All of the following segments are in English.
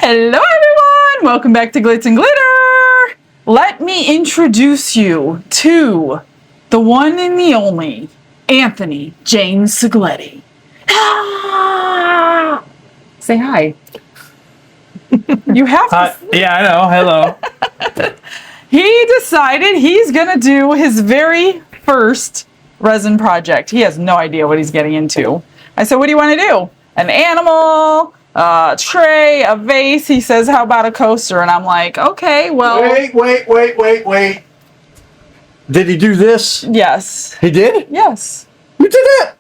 Hello everyone! Welcome back to Glitz and Glitter! Let me introduce you to the one and the only Anthony James Sigletti. Ah! Say hi. You have to. Yeah, I know. Hello. He decided he's gonna do his very first resin project. He has no idea what he's getting into. I said, what do you want to do? An animal, a tray, a vase. He says, how about a coaster? And I'm like, okay, well. Wait. Did he do this? Yes. He did? Yes. You did it!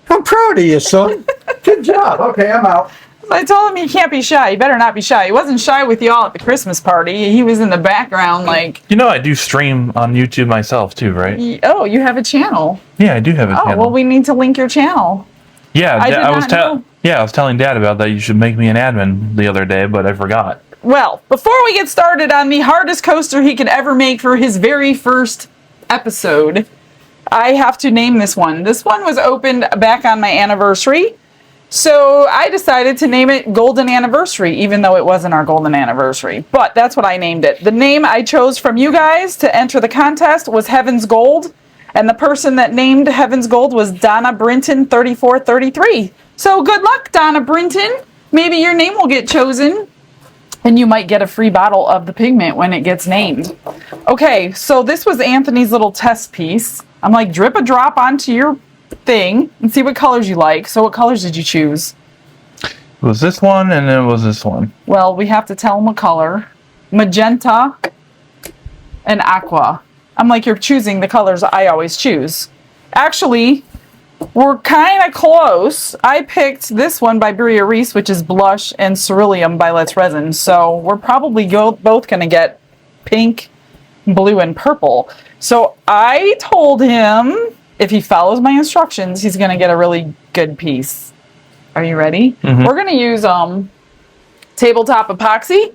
I'm proud of you, son. Good job. Okay, I'm out. I told him he can't be shy. He better not be shy. He wasn't shy with y'all at the Christmas party. He was in the background like... You know I do stream on YouTube myself too, right? Oh, you have a channel. Yeah, I do have a channel. Oh, well, we need to link your channel. Yeah, I was telling Dad about that. You should make me an admin the other day, but I forgot. Well, before we get started on the hardest coaster he could ever make for his very first episode, I have to name this one. This one was opened back on my anniversary. So I decided to name it Golden Anniversary, even though it wasn't our golden anniversary. But that's what I named it. The name I chose from you guys to enter the contest was Heaven's Gold. And the person that named Heaven's Gold was Donna Brinton 3433. So good luck, Donna Brinton. Maybe your name will get chosen. And you might get a free bottle of the pigment when it gets named. Okay, so this was Anthony's little test piece. I'm like, drip a drop onto your thing and see what colors you like. So what colors did you choose? It was this one and then it was this one. Well, we have to tell them a color. Magenta and aqua. I'm like, you're choosing the colors I always choose. Actually, we're kind of close. I picked this one by Bria Reese, which is blush, and Ceruleum by Let's Resin. So we're probably both going to get pink, blue, and purple. So I told him if he follows my instructions, he's going to get a really good piece. Are you ready? Mm-hmm. We're going to use tabletop epoxy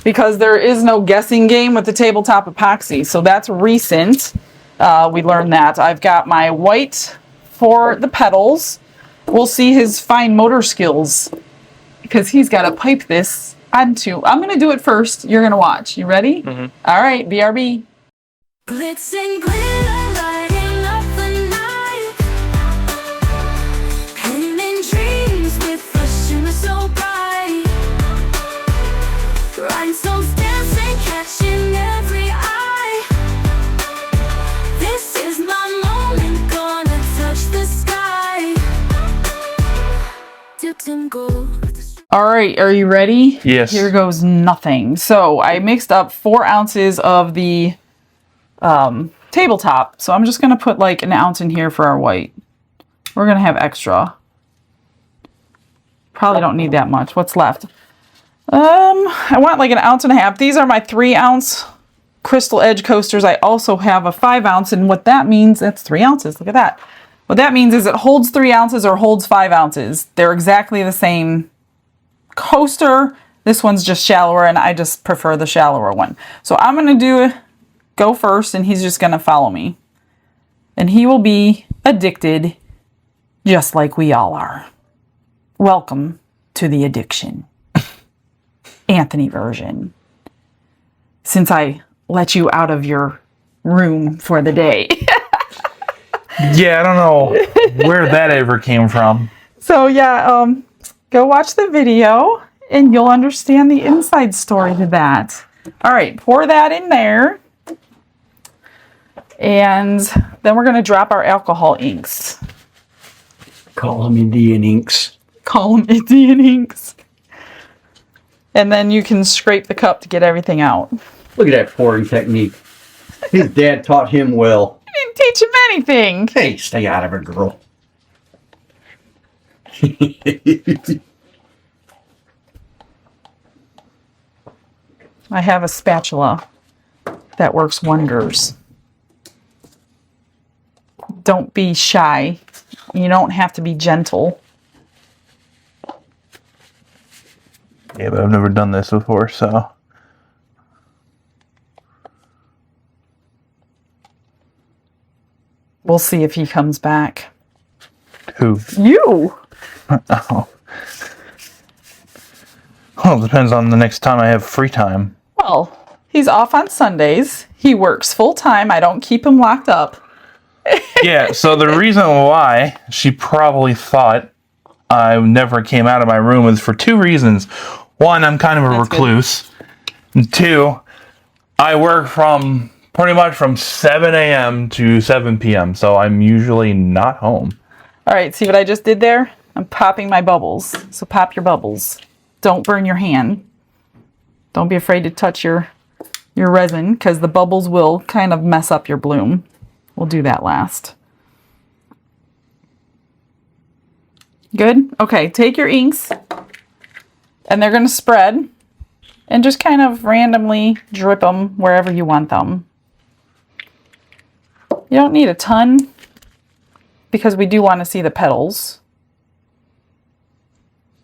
because there is no guessing game with the tabletop epoxy. So that's recent. We learned that. I've got my white for the petals. We'll see his fine motor skills because he's got to pipe this onto. I'm going to do it first. You're going to watch. You ready? Mm-hmm. All right, BRB. Glitz and glitter, lighting up the night. Painting dreams with a shimmer so bright. Rhinestones dancing, catching every eye. This is my moment, gonna touch the sky. Dipped in gold. All right, are you ready? Yes. Here goes nothing. So I mixed up 4 ounces of the tabletop. So I'm just going to put like an ounce in here for our white. We're going to have extra. Probably don't need that much. What's left? I want like an ounce and a half. These are my 3-ounce crystal edge coasters. I also have a 5-ounce, and what that means, that's 3 ounces. Look at that. What that means is it holds 3 ounces or holds 5 ounces. They're exactly the same coaster. This one's just shallower, and I just prefer the shallower one. So I'm going to go first, and he's just going to follow me. And he will be addicted just like we all are. Welcome to the addiction. Anthony version. Since I let you out of your room for the day. Yeah, I don't know where that ever came from. So yeah, go watch the video and you'll understand the inside story to that. All right, pour that in there. And then we're going to drop our alcohol inks. Call them Indian inks. Call them Indian inks. And then you can scrape the cup to get everything out. Look at that pouring technique. His dad taught him well. I didn't teach him anything. Hey, stay out of it, girl. I have a spatula that works wonders. Don't be shy. You don't have to be gentle. Yeah, but I've never done this before, so. We'll see if he comes back. Who? You! Oh. Well, it depends on the next time I have free time. Well, he's off on Sundays. He works full time. I don't keep him locked up. Yeah, so the reason why she probably thought I never came out of my room is for two reasons. One, I'm kind of a recluse. And two, I work from pretty much from 7 a.m. to 7 p.m., so I'm usually not home. All right, see what I just did there? I'm popping my bubbles. So pop your bubbles. Don't burn your hand. Don't be afraid to touch your resin, because the bubbles will kind of mess up your bloom. We'll do that last. Good? Okay, take your inks, and they're going to spread, and just kind of randomly drip them wherever you want them. You don't need a ton, because we do want to see the petals.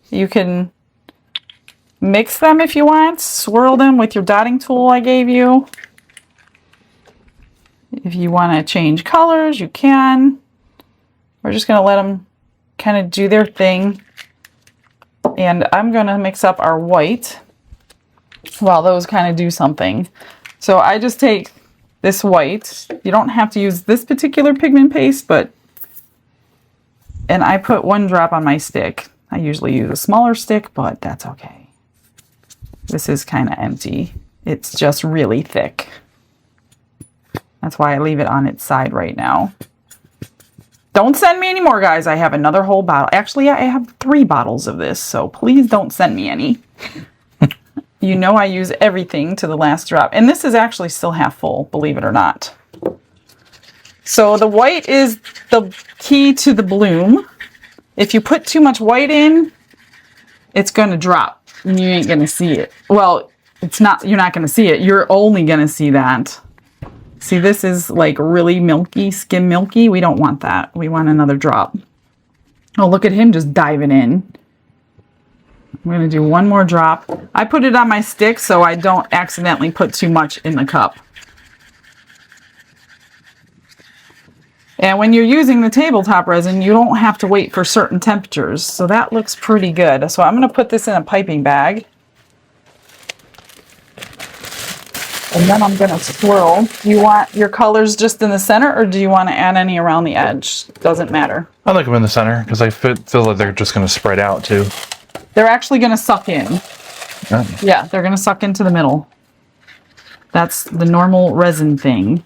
You can mix them if you want, swirl them with your dotting tool I gave you. If you want to change colors, you can. We're just going to let them kind of do their thing. And I'm going to mix up our white while those kind of do something. So I just take this white. You don't have to use this particular pigment paste, and I put 1 drop on my stick. I usually use a smaller stick, but that's okay. This is kind of empty. It's just really thick. That's why I leave it on its side right now. Don't send me any more, guys. I have another whole bottle. Actually, I have 3 bottles of this, so please don't send me any. You know I use everything to the last drop. And this is actually still half full, believe it or not. So the white is the key to the bloom. If you put too much white in, it's going to drop and you ain't going to see it. Well, it's not, you're not going to see it. You're only going to see that. See, this is like really milky, skim milky. We don't want that. We want another drop. Oh, look at him just diving in. I'm going to do 1 more drop. I put it on my stick so I don't accidentally put too much in the cup. And when you're using the tabletop resin, you don't have to wait for certain temperatures. So that looks pretty good. So I'm going to put this in a piping bag. And then I'm going to swirl. Do you want your colors just in the center, or do you want to add any around the edge? Doesn't matter. I like them in the center because I feel like they're just going to spread out too. They're actually going to suck in. Oh. Yeah, they're going to suck into the middle. That's the normal resin thing.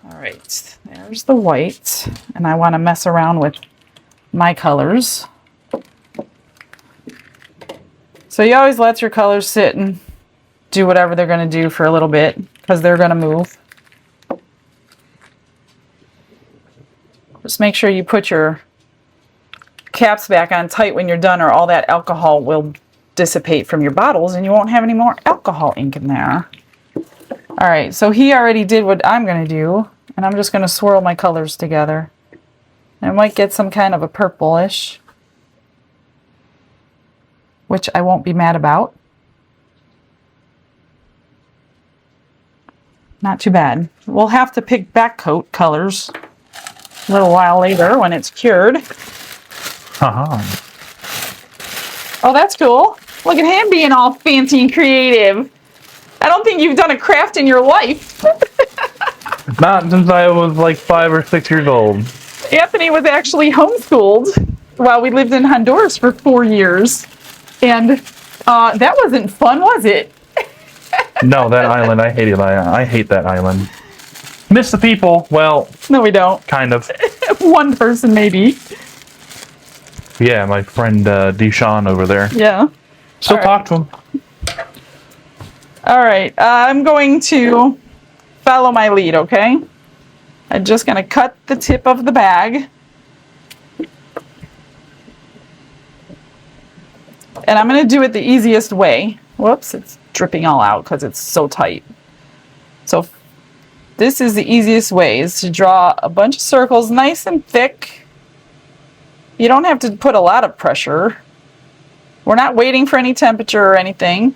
All right, there's the white, and I want to mess around with my colors. So you always let your colors sit and do whatever they're going to do for a little bit, because they're going to move. Just make sure you put your caps back on tight when you're done, or all that alcohol will dissipate from your bottles and you won't have any more alcohol ink in there. All right, so he already did what I'm going to do, and I'm just going to swirl my colors together. I might get some kind of a purplish, which I won't be mad about. Not too bad. We'll have to pick back coat colors a little while later when it's cured. Uh-huh. Oh, that's cool. Look at him being all fancy and creative. I don't think you've done a craft in your life. Not since I was like 5 or 6 years old. Anthony was actually homeschooled while we lived in Honduras for 4 years. And that wasn't fun, was it? No, that island, I hate it. I hate that island. Miss the people. Well, No, we don't. kind of. 1 person, maybe. Yeah, my friend Deshaun over there. Yeah. Still All talk to him. All right. I'm going to follow my lead, okay? I'm just going to cut the tip of the bag. And I'm going to do it the easiest way. Whoops, it's dripping all out because it's so tight. So this is the easiest way, is to draw a bunch of circles nice and thick. You don't have to put a lot of pressure. We're not waiting for any temperature or anything.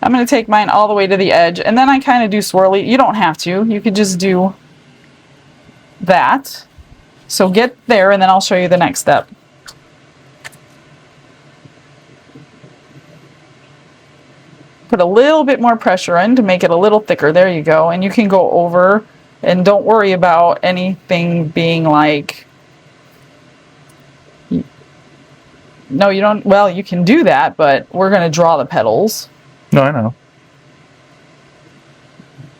I'm going to take mine all the way to the edge, and then I kind of do swirly. You don't have to. You could just do that. So get there, and then I'll show you the next step. Put a little bit more pressure in to make it a little thicker. There you go. And you can go over, and don't worry about anything being like... No, you don't. Well, you can do that, but we're going to draw the petals. No, I know.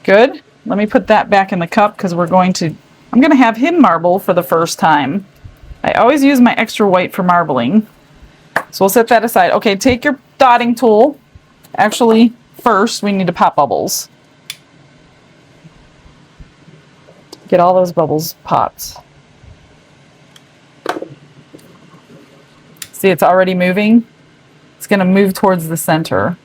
Good. Let me put that back in the cup because I'm going to have him marble for the first time. I always use my extra white for marbling. So we'll set that aside. Okay, take your dotting tool. Actually, first we need to pop bubbles. Get all those bubbles popped. See, it's already moving. It's going to move towards the center.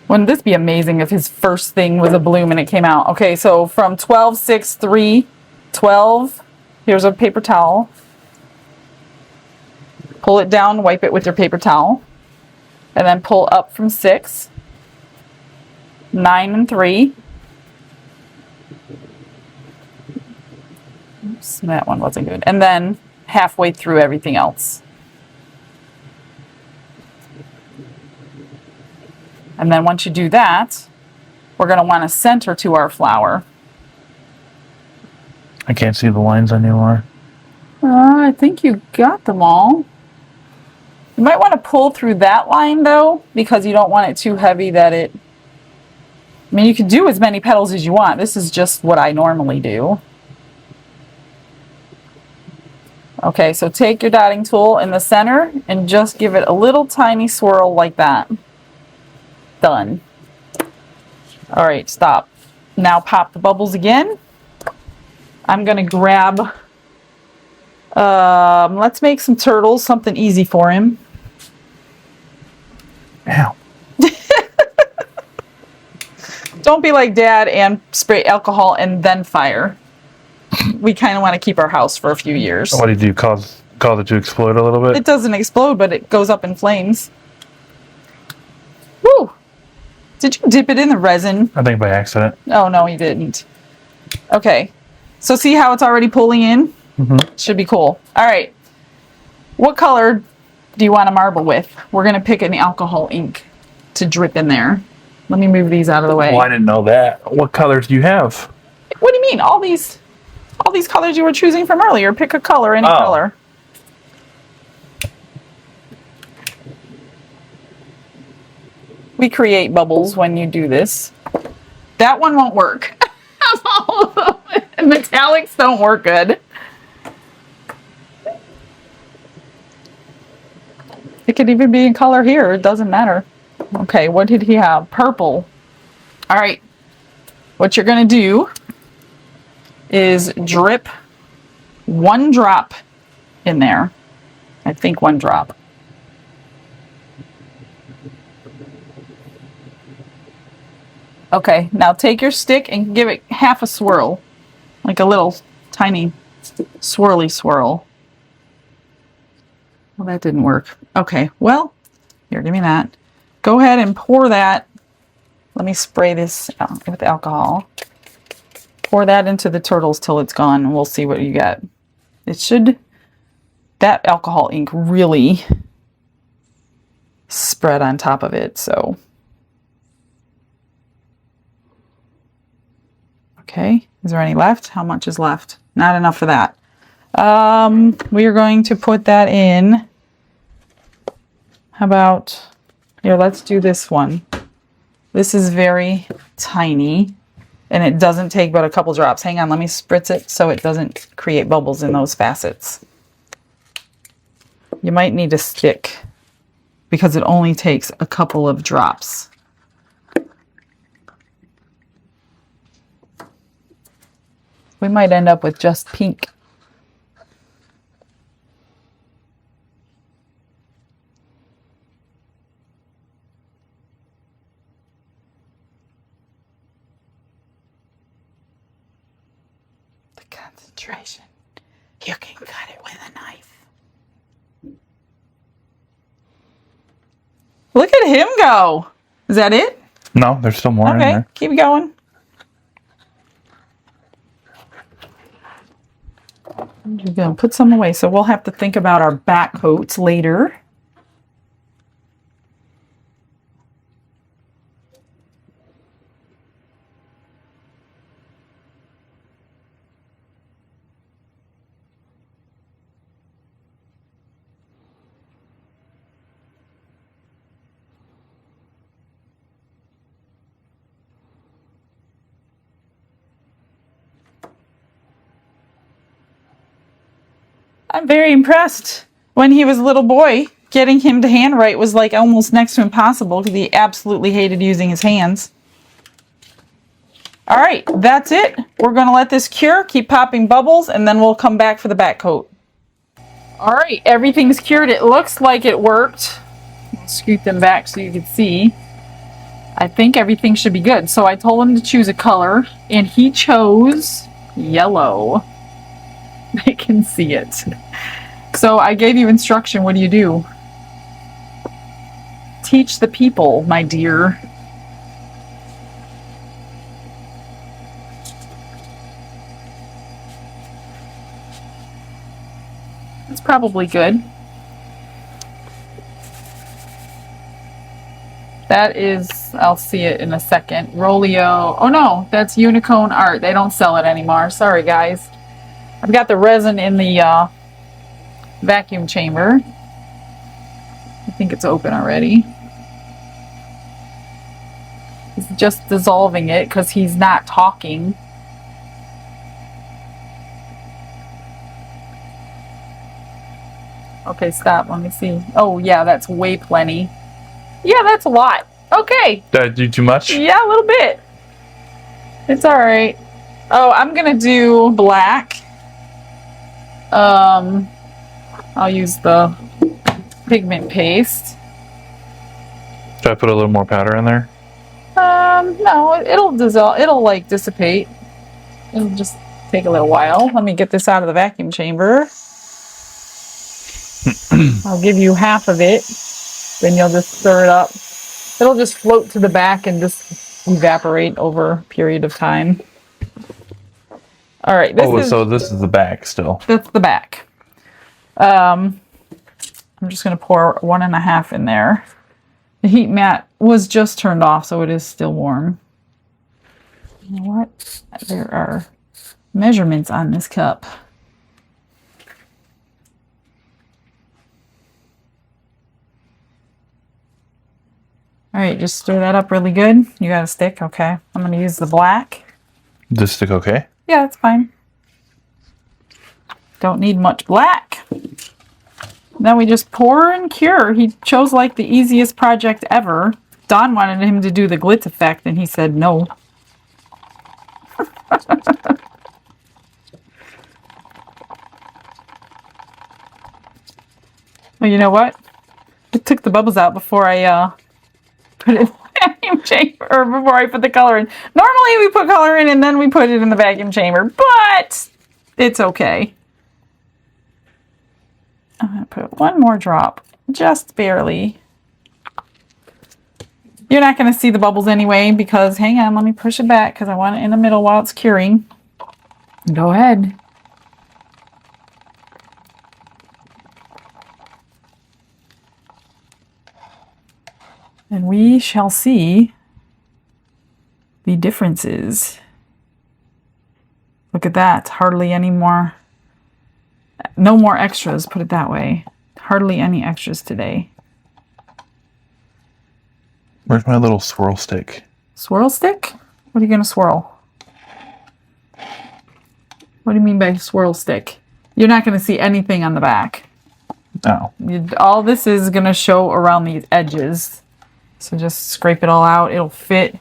Wouldn't this be amazing if his first thing was a bloom and it came out? Okay, so from 12, 6, 3, 12, here's a paper towel. Pull it down, wipe it with your paper towel. And then pull up from 6, 9 and 3. Oops, that one wasn't good. And then halfway through everything else. And then once you do that, we're going to want to center to our flower. I can't see the lines anymore. I think you got them all. You might want to pull through that line though, because you don't want it too heavy that it... I mean, you can do as many petals as you want. This is just what I normally do. Okay, so take your dotting tool in the center and just give it a little tiny swirl like that. Done. All right, stop. Now pop the bubbles again. I'm going to grab, let's make some turtles, something easy for him. Ow. Don't be like Dad and spray alcohol and then fire. We kind of want to keep our house for a few years. What did you cause it to explode a little bit? It doesn't explode, but it goes up in flames. Woo! Did you dip it in the resin? I think by accident. Oh, no, you didn't. Okay. So see how it's already pulling in? Mm-hmm. Should be cool. All right. What color do you want to marble with? We're going to pick an alcohol ink to drip in there. Let me move these out of the way. Well, I didn't know that. What colors do you have? What do you mean? All these colors you were choosing from earlier. Pick a color, any color. We create bubbles when you do this. That one won't work. Metallics don't work good. It could even be in color here. It doesn't matter. Okay, what did he have? Purple. All right. What you're going to do is drip 1 drop in there. I think 1 drop. Okay, now take your stick and give it half a swirl. Like a little tiny swirly swirl. Well, that didn't work. Okay, well, here, give me that. Go ahead and pour that. Let me spray this with alcohol. Pour that into the turtles till it's gone, and we'll see what you get. It should, that alcohol ink really spread on top of it, so. Okay, is there any left? How much is left? Not enough for that. We are going to put that in. How about, here, let's do this one. This is very tiny, and it doesn't take but a couple drops. Hang on, let me spritz it so it doesn't create bubbles in those facets. You might need a stick because it only takes a couple of drops. We might end up with just pink. The concentration. You can cut it with a knife. Look at him go. Is that it? No, there's still more in Okay, there. keep going. You're gonna put some away, so we'll have to think about our back coats later. I'm very impressed. When he was a little boy, getting him to handwrite was like almost next to impossible because he absolutely hated using his hands. All right, that's it. We're going to let this cure, keep popping bubbles, and then we'll come back for the back coat. All right, everything's cured. It looks like it worked. I'll scoot them back so you can see. I think everything should be good. So I told him to choose a color, and he chose yellow. I can see it. So I gave you instruction. What do you do? Teach the people, my dear. It's probably good. That is, I'll see it in a second. Rolio. Oh no, that's Silicone art. They don't sell it anymore. Sorry, guys. I've got the resin in the vacuum chamber. I think it's open already. He's just dissolving it because he's not talking. Okay, stop. Let me see. Oh, yeah, that's way plenty. Yeah, that's a lot. Okay. Did I do too much? Yeah, a little bit. It's all right. Oh, I'm going to do black. I'll use the pigment paste. Should I put a little more powder in there? No, it'll dissolve. It'll like dissipate. It'll just take a little while. Let me get this out of the vacuum chamber. I'll give you half of it. Then you'll just stir it up. It'll just float to the back and just evaporate over a period of time. All right. So this is the back still. That's the back. I'm just going to pour 1.5 in there. The heat mat was just turned off, so it is still warm. You know what? There are measurements on this cup. All right, just stir that up really good. You got a stick? Okay. I'm going to use the black. This stick okay? Yeah, that's fine. Don't need much black. Then we just pour and cure. He chose like the easiest project ever. Don wanted him to do the glitz effect, and he said no. Well, you know what? I took the bubbles out before I put it in the vacuum chamber, or before I put the color in. Normally we put color in and then we put it in the vacuum chamber, but it's okay. I'm going to put one more drop, just barely. You're not going to see the bubbles anyway because, hang on, let me push it back because I want it in the middle while it's curing. Go ahead. And we shall see the differences. Look at that, hardly any more. No more extras, put it that way. Hardly any extras today. Where's my little swirl stick? Swirl stick? What are you going to swirl? What do you mean by swirl stick? You're not going to see anything on the back. Oh. All this is going to show around these edges. So just scrape it all out. It'll fit.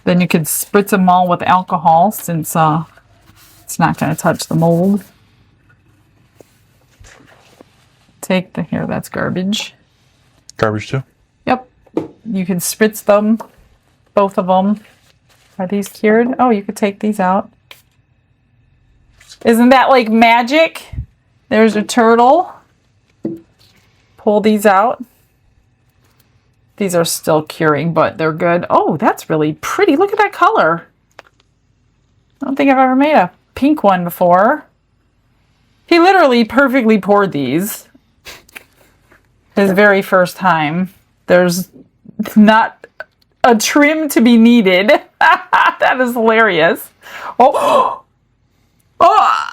Then you could spritz them all with alcohol since it's not going to touch the mold. Take the, here, that's garbage. Garbage too? Yep. You can spritz them, both of them. Are these cured? Oh, you could take these out. Isn't that like magic? There's a turtle. Pull these out. These are still curing, but they're good. Oh, that's really pretty. Look at that color. I don't think I've ever made a pink one before. He literally perfectly poured these. His very first time. There's not a trim to be needed. That is hilarious. Oh. Oh.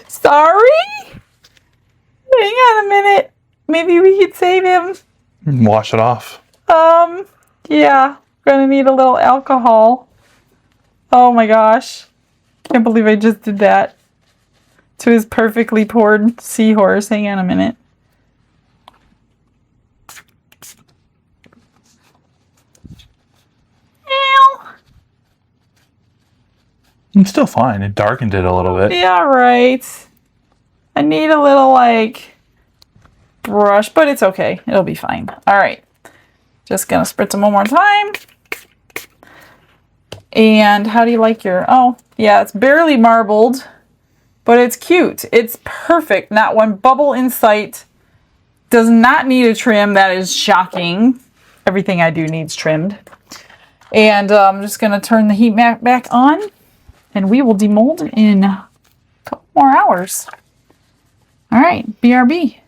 Sorry? Hang on a minute. Maybe we could save him. Wash it off. Yeah. Gonna need a little alcohol. Oh my gosh. Can't believe I just did that to his perfectly poured seahorse. Hang on a minute. It's still fine. It darkened it a little bit. Yeah, right. I need a little, like, brush, but it's okay. It'll be fine. All right. Just gonna spritz them one more time. And how do you like your... Oh, yeah, it's barely marbled, but it's cute. It's perfect. Not one bubble in sight. Does not need a trim. That is shocking. Everything I do needs trimmed. And I'm just gonna turn the heat mat back on. And we will demold in a couple more hours. All right, BRB.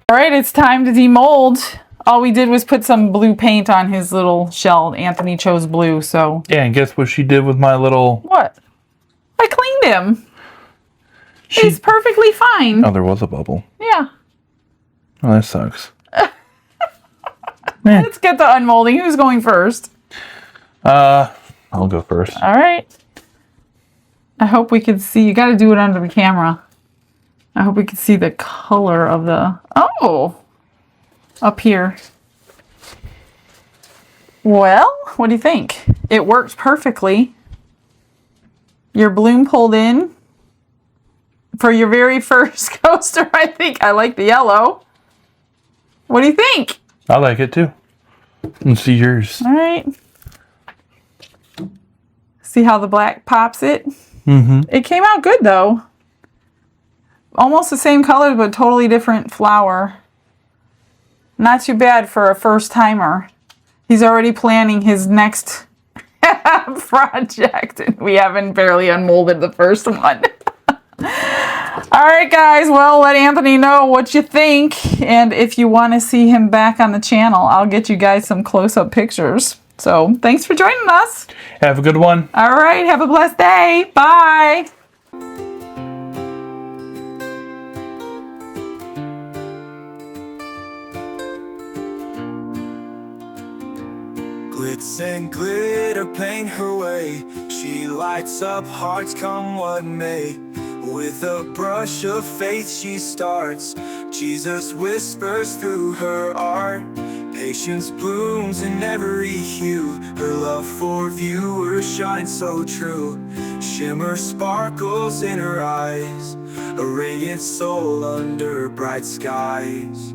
All right, it's time to demold. All we did was put some blue paint on his little shell. Anthony chose blue, so... Yeah, and guess what she did with my little... What? I cleaned him. He's perfectly fine. Oh, there was a bubble. Yeah. Oh, that sucks. Let's get to unmolding. Who's going first? I'll go first. All right. I hope we can see. You got to do it under the camera. I hope we can see the color of the... Oh! Up here. Well, what do you think? It worked perfectly. Your bloom pulled in. For your very first coaster, I think. I like the yellow. What do you think? I like it too. Let's see yours. All right. See how the black pops it? Mm-hmm. It came out good though. Almost the same colors, but totally different flower. Not too bad for a first timer. He's already planning his next project. And we haven't barely unmolded the first one. All right, guys. Well, let Anthony know what you think. And if you want to see him back on the channel, I'll get you guys some close-up pictures. So thanks for joining us. Have a good one. All right. Have a blessed day. Bye. Glitz and glitter paint her way. She lights up hearts come what may. With a brush of faith she starts. Jesus whispers through her art. Patience blooms in every hue. Her love for viewers shines so true. Shimmer sparkles in her eyes. A radiant soul under bright skies.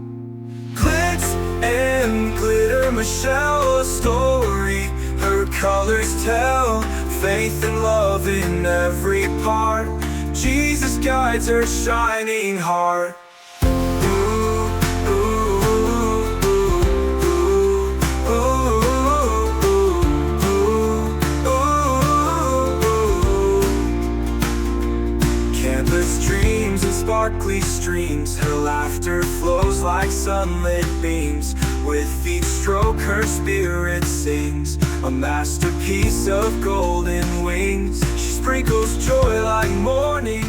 Glitz and glitter, Michelle, a story. Her colors tell faith and love in every part. Jesus guides her shining heart. Ooh, ooh, ooh, ooh, ooh, ooh, ooh. Canvas dreams and sparkly streams. Her laughter flows like sunlit beams. With each stroke her spirit sings. A masterpiece of golden wings. She sprinkles joy like morning